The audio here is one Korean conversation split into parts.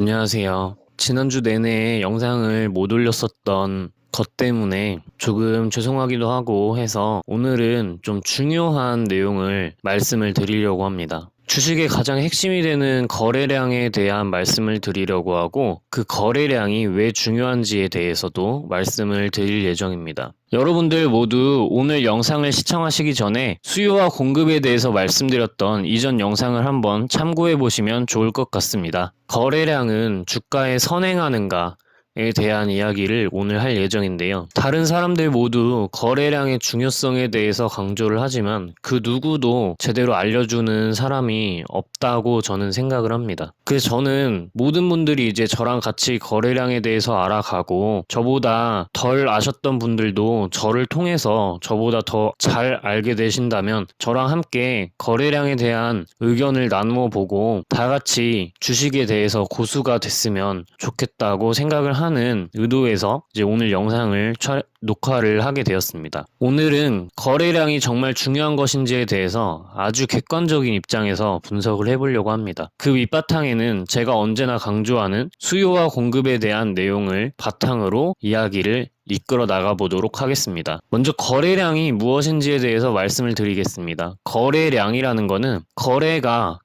안녕하세요. 지난주 내내 영상을 못 올렸었던 것 때문에 조금 죄송하기도 하고 해서 오늘은 좀 중요한 내용을 말씀을 드리려고 합니다. 주식의 가장 핵심이 되는 거래량에 대한 말씀을 드리려고 하고 그 거래량이 왜 중요한지에 대해서도 말씀을 드릴 예정입니다. 여러분들 모두 오늘 영상을 시청하시기 전에 수요와 공급에 대해서 말씀드렸던 이전 영상을 한번 참고해 보시면 좋을 것 같습니다. 거래량은 주가에 선행하는가? 에 대한 이야기를 오늘 할 예정인데요. 다른 사람들 모두 거래량의 중요성에 대해서 강조를 하지만 그 누구도 제대로 알려주는 사람이 없다고 저는 생각을 합니다. 그래서 저는 모든 분들이 이제 저랑 같이 거래량에 대해서 알아가고 저보다 덜 아셨던 분들도 저를 통해서 저보다 더 잘 알게 되신다면 저랑 함께 거래량에 대한 의견을 나누어 보고 다 같이 주식에 대해서 고수가 됐으면 좋겠다고 생각을 하는 의도에서 이제 오늘 영상을 녹화를 하게 되었습니다. 오늘은 거래량이 정말 중요한 것인지에 대해서 아주 객관적인 입장에서 분석을 해보려고 합니다. 그 밑바탕에는 제가 언제나 강조하는 수요와 공급에 대한 내용을 바탕으로 이야기를 이끌어 나가보도록 하겠습니다. 먼저 거래량이 무엇인지에 대해서 말씀을 드리겠습니다. 거래량이라는 것은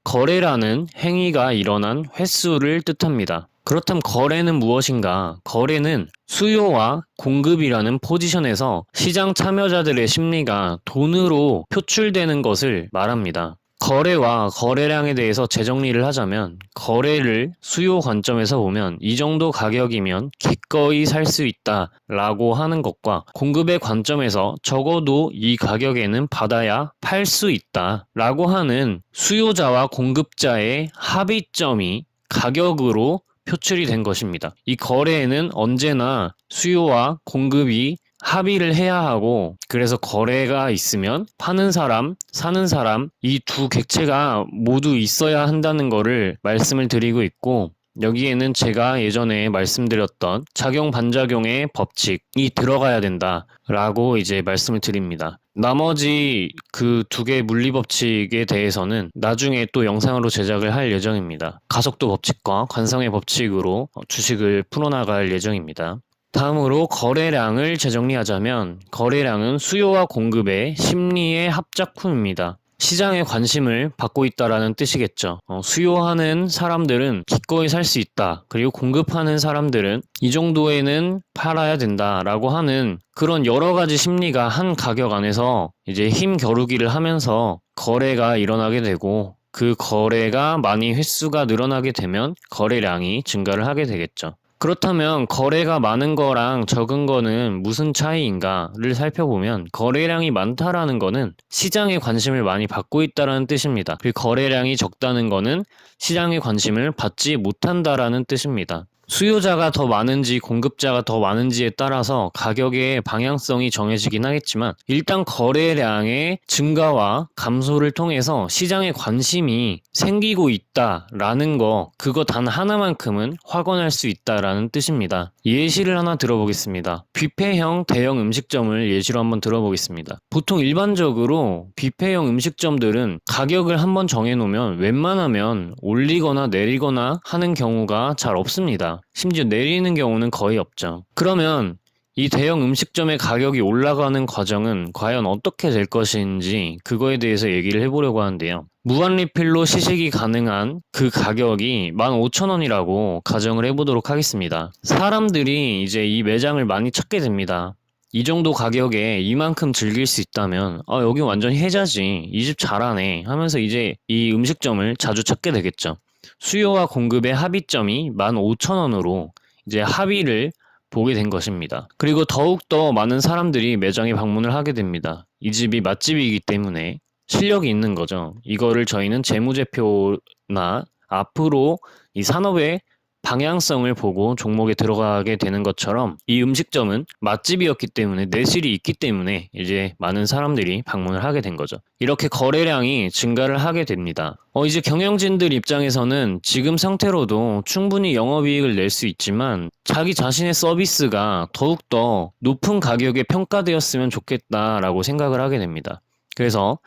거래라는 행위가 일어난 횟수를 뜻합니다. 그렇다면 거래는 무엇인가? 거래는 수요와 공급이라는 포지션에서 시장 참여자들의 심리가 돈으로 표출되는 것을 말합니다. 거래와 거래량에 대해서 재정리를 하자면 거래를 수요 관점에서 보면 이 정도 가격이면 기꺼이 살 수 있다 라고 하는 것과 공급의 관점에서 적어도 이 가격에는 받아야 팔 수 있다 라고 하는 수요자와 공급자의 합의점이 가격으로 표출이 된 것입니다. 이 거래에는 언제나 수요와 공급이 합의를 해야 하고 그래서 거래가 있으면 파는 사람, 사는 사람 이 두 객체가 모두 있어야 한다는 것을 말씀을 드리고 있고 여기에는 제가 예전에 말씀드렸던 작용 반작용의 법칙이 들어가야 된다라고 이제 말씀을 드립니다. 나머지 그 두 개의 물리 법칙에 대해서는 나중에 또 영상으로 제작을 할 예정입니다. 가속도 법칙과 관성의 법칙으로 주식을 풀어나갈 예정입니다. 다음으로 거래량을 재정리하자면 거래량은 수요와 공급의 심리의 합작품입니다. 시장에 관심을 받고 있다라는 뜻이겠죠. 수요하는 사람들은 기꺼이 살 수 있다. 그리고 공급하는 사람들은 이 정도에는 팔아야 된다라고 하는 그런 여러 가지 심리가 한 가격 안에서 이제 힘 겨루기를 하면서 거래가 일어나게 되고 그 거래가 많이 횟수가 늘어나게 되면 거래량이 증가를 하게 되겠죠. 그렇다면 거래가 많은 거랑 적은 거는 무슨 차이인가를 살펴보면 거래량이 많다라는 거는 시장의 관심을 많이 받고 있다라는 뜻입니다. 그리고 거래량이 적다는 거는 시장의 관심을 받지 못한다라는 뜻입니다. 수요자가 더 많은지 공급자가 더 많은지에 따라서 가격의 방향성이 정해지긴 하겠지만 일단 거래량의 증가와 감소를 통해서 시장의 관심이 생기고 있다라는 거 그거 단 하나만큼은 확언할 수 있다라는 뜻입니다. 예시를 하나 들어보겠습니다. 뷔페형 대형 음식점을 예시로 한번 들어보겠습니다. 보통 일반적으로 뷔페형 음식점들은 가격을 한번 정해놓으면 웬만하면 올리거나 내리거나 하는 경우가 잘 없습니다. 심지어 내리는 경우는 거의 없죠. 그러면 이 대형 음식점의 가격이 올라가는 과정은 과연 어떻게 될 것인지 그거에 대해서 얘기를 해보려고 하는데요. 무한 리필로 시식이 가능한 그 가격이 15,000원이라고 가정을 해보도록 하겠습니다. 사람들이 이제 이 매장을 많이 찾게 됩니다. 이 정도 가격에 이만큼 즐길 수 있다면 여기 완전 혜자지, 이 집 잘하네 하면서 이제 이 음식점을 자주 찾게 되겠죠. 수요와 공급의 합의점이 15,000원으로 이제 합의를 보게 된 것입니다. 그리고 더욱더 많은 사람들이 매장에 방문을 하게 됩니다. 이 집이 맛집이기 때문에 실력이 있는 거죠. 이거를 저희는 재무제표나 앞으로 이 산업의 방향성을 보고 종목에 들어가게 되는 것처럼 이 음식점은 맛집이었기 때문에 내실이 있기 때문에 이제 많은 사람들이 방문을 하게 된 거죠. 이렇게 거래량이 증가를 하게 됩니다. 이제 경영진들 입장에서는 지금 상태로도 충분히 영업이익을 낼 수 있지만 자기 자신의 서비스가 더욱더 높은 가격에 평가되었으면 좋겠다라고 생각을 하게 됩니다. 그래서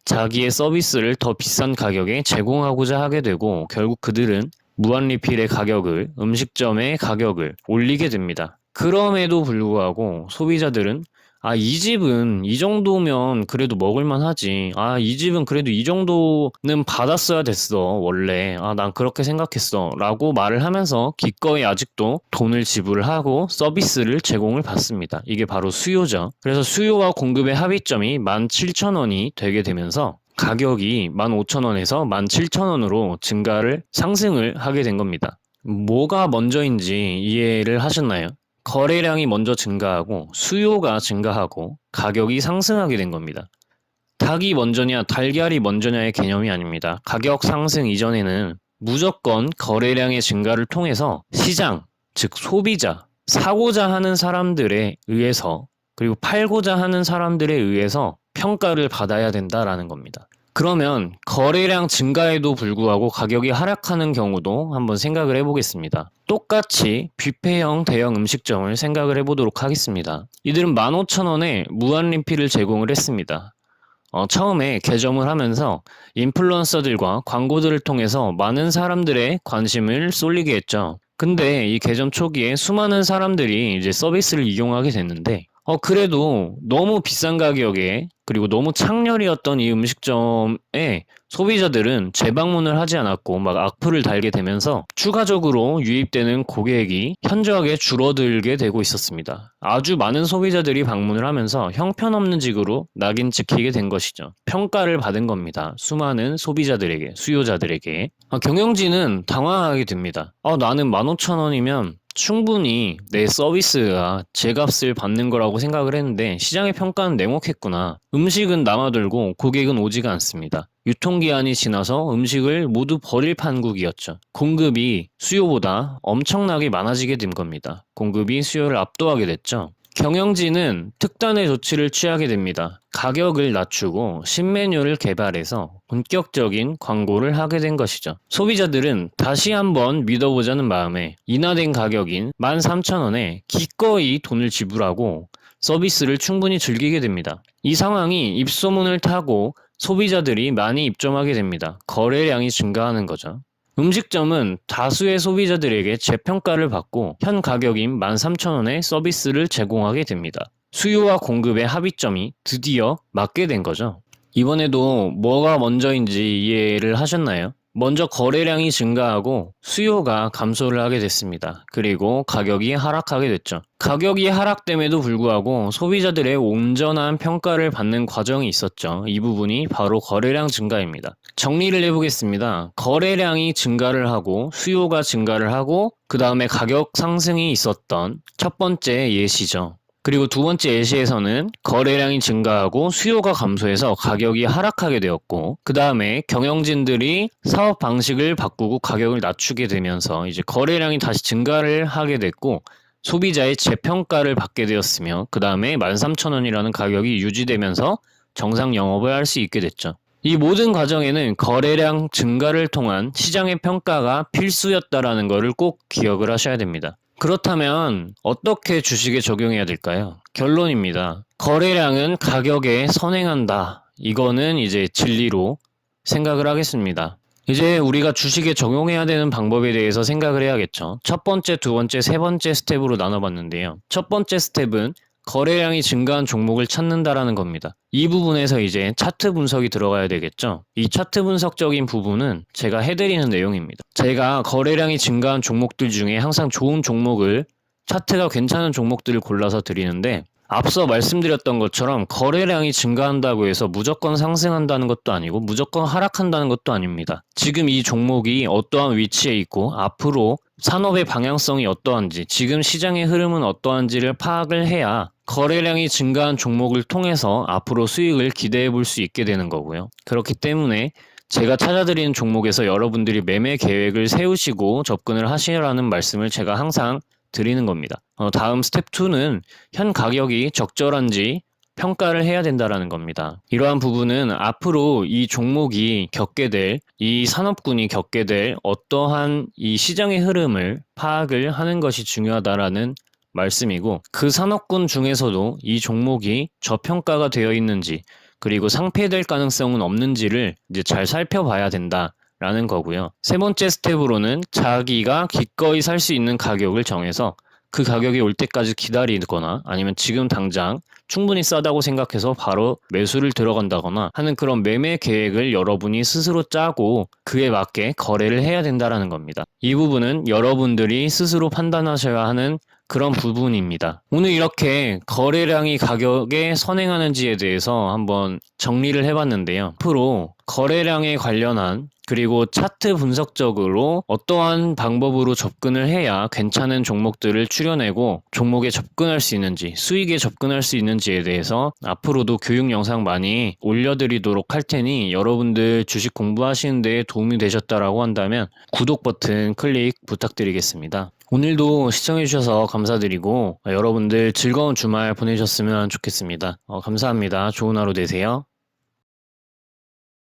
자기의 서비스를 더 비싼 가격에 제공하고자 하게 되고 결국 그들은 무한리필의 가격을, 음식점의 가격을 올리게 됩니다. 그럼에도 불구하고 소비자들은 이 집은 이 정도면 그래도 먹을만 하지. 이 집은 그래도 이 정도는 받았어야 됐어. 원래. 난 그렇게 생각했어. 라고 말을 하면서 기꺼이 아직도 돈을 지불하고 서비스를 제공을 받습니다. 이게 바로 수요죠. 그래서 수요와 공급의 합의점이 17,000원이 되게 되면서 가격이 15,000원에서 17,000원으로 상승을 하게 된 겁니다. 뭐가 먼저인지 이해를 하셨나요? 거래량이 먼저 증가하고 수요가 증가하고 가격이 상승하게 된 겁니다. 닭이 먼저냐 달걀이 먼저냐의 개념이 아닙니다. 가격 상승 이전에는 무조건 거래량의 증가를 통해서 시장, 즉 소비자, 사고자 하는 사람들에 의해서 그리고 팔고자 하는 사람들에 의해서 평가를 받아야 된다라는 겁니다. 그러면 거래량 증가에도 불구하고 가격이 하락하는 경우도 한번 생각을 해보겠습니다. 똑같이 뷔페형 대형 음식점을 생각을 해보도록 하겠습니다. 이들은 15,000원에 무한리필을 제공을 했습니다. 처음에 개점을 하면서 인플루언서들과 광고들을 통해서 많은 사람들의 관심을 쏠리게 했죠. 근데 이 개점 초기에 수많은 사람들이 이제 서비스를 이용하게 됐는데 그래도 너무 비싼 가격에 그리고 너무 창렬이었던 이 음식점에 소비자들은 재방문을 하지 않았고 막 악플을 달게 되면서 추가적으로 유입되는 고객이 현저하게 줄어들게 되고 있었습니다. 아주 많은 소비자들이 방문을 하면서 형편없는 직으로 낙인 찍히게 된 것이죠. 평가를 받은 겁니다. 수많은 소비자들에게, 수요자들에게. 경영진은 당황하게 됩니다. 나는 15,000원이면 충분히 내 서비스가 제값을 받는 거라고 생각을 했는데 시장의 평가는 냉혹했구나. 음식은 남아돌고 고객은 오지가 않습니다. 유통기한이 지나서 음식을 모두 버릴 판국이었죠. 공급이 수요보다 엄청나게 많아지게 된 겁니다. 공급이 수요를 압도하게 됐죠. 경영진은 특단의 조치를 취하게 됩니다. 가격을 낮추고 신메뉴를 개발해서 본격적인 광고를 하게 된 것이죠. 소비자들은 다시 한번 믿어보자는 마음에 인하된 가격인 13,000원에 기꺼이 돈을 지불하고 서비스를 충분히 즐기게 됩니다. 이 상황이 입소문을 타고 소비자들이 많이 입점하게 됩니다. 거래량이 증가하는 거죠. 음식점은 다수의 소비자들에게 재평가를 받고 현 가격인 13,000원의 서비스를 제공하게 됩니다. 수요와 공급의 합의점이 드디어 맞게 된 거죠. 이번에도 뭐가 먼저인지 이해를 하셨나요? 먼저 거래량이 증가하고 수요가 감소를 하게 됐습니다. 그리고 가격이 하락하게 됐죠. 가격이 하락됨에도 불구하고 소비자들의 온전한 평가를 받는 과정이 있었죠. 이 부분이 바로 거래량 증가입니다. 정리를 해보겠습니다. 거래량이 증가를 하고 수요가 증가를 하고 그 다음에 가격 상승이 있었던 첫 번째 예시죠. 그리고 두 번째 예시에서는 거래량이 증가하고 수요가 감소해서 가격이 하락하게 되었고 그 다음에 경영진들이 사업 방식을 바꾸고 가격을 낮추게 되면서 이제 거래량이 다시 증가를 하게 됐고 소비자의 재평가를 받게 되었으며 그 다음에 13,000원이라는 가격이 유지되면서 정상 영업을 할 수 있게 됐죠. 이 모든 과정에는 거래량 증가를 통한 시장의 평가가 필수였다라는 것을 꼭 기억을 하셔야 됩니다. 그렇다면 어떻게 주식에 적용해야 될까요? 결론입니다. 거래량은 가격에 선행한다. 이거는 이제 진리로 생각을 하겠습니다. 이제 우리가 주식에 적용해야 되는 방법에 대해서 생각을 해야겠죠. 첫 번째, 두 번째, 세 번째 스텝으로 나눠봤는데요. 첫 번째 스텝은 거래량이 증가한 종목을 찾는다라는 겁니다. 이 부분에서 이제 차트 분석이 들어가야 되겠죠. 이 차트 분석적인 부분은 제가 해드리는 내용입니다. 제가 거래량이 증가한 종목들 중에 항상 좋은 종목을 차트가 괜찮은 종목들을 골라서 드리는데 앞서 말씀드렸던 것처럼 거래량이 증가한다고 해서 무조건 상승한다는 것도 아니고 무조건 하락한다는 것도 아닙니다. 지금 이 종목이 어떠한 위치에 있고 앞으로 산업의 방향성이 어떠한지 지금 시장의 흐름은 어떠한지를 파악을 해야 거래량이 증가한 종목을 통해서 앞으로 수익을 기대해 볼 수 있게 되는 거고요. 그렇기 때문에 제가 찾아드리는 종목에서 여러분들이 매매 계획을 세우시고 접근을 하시라는 말씀을 제가 항상 드리는 겁니다. 다음 스텝 2는 현 가격이 적절한지 평가를 해야 된다라는 겁니다. 이러한 부분은 앞으로 이 종목이 겪게 될, 이 산업군이 겪게 될 어떠한 이 시장의 흐름을 파악을 하는 것이 중요하다라는 말씀이고 그 산업군 중에서도 이 종목이 저평가가 되어 있는지 그리고 상폐될 가능성은 없는지를 이제 잘 살펴봐야 된다. 라는 거고요. 세 번째 스텝으로는 자기가 기꺼이 살 수 있는 가격을 정해서 그 가격이 올 때까지 기다리거나 아니면 지금 당장 충분히 싸다고 생각해서 바로 매수를 들어간다거나 하는 그런 매매 계획을 여러분이 스스로 짜고 그에 맞게 거래를 해야 된다는 겁니다. 이 부분은 여러분들이 스스로 판단하셔야 하는 그런 부분입니다. 오늘 이렇게 거래량이 가격에 선행하는지에 대해서 한번 정리를 해봤는데요. 앞으로 거래량에 관련한 그리고 차트 분석적으로 어떠한 방법으로 접근을 해야 괜찮은 종목들을 추려내고 종목에 접근할 수 있는지, 수익에 접근할 수 있는지에 대해서 앞으로도 교육 영상 많이 올려드리도록 할 테니 여러분들 주식 공부하시는 데 도움이 되셨다라고 한다면 구독 버튼 클릭 부탁드리겠습니다. 오늘도 시청해주셔서 감사드리고 여러분들 즐거운 주말 보내셨으면 좋겠습니다. 감사합니다. 좋은 하루 되세요.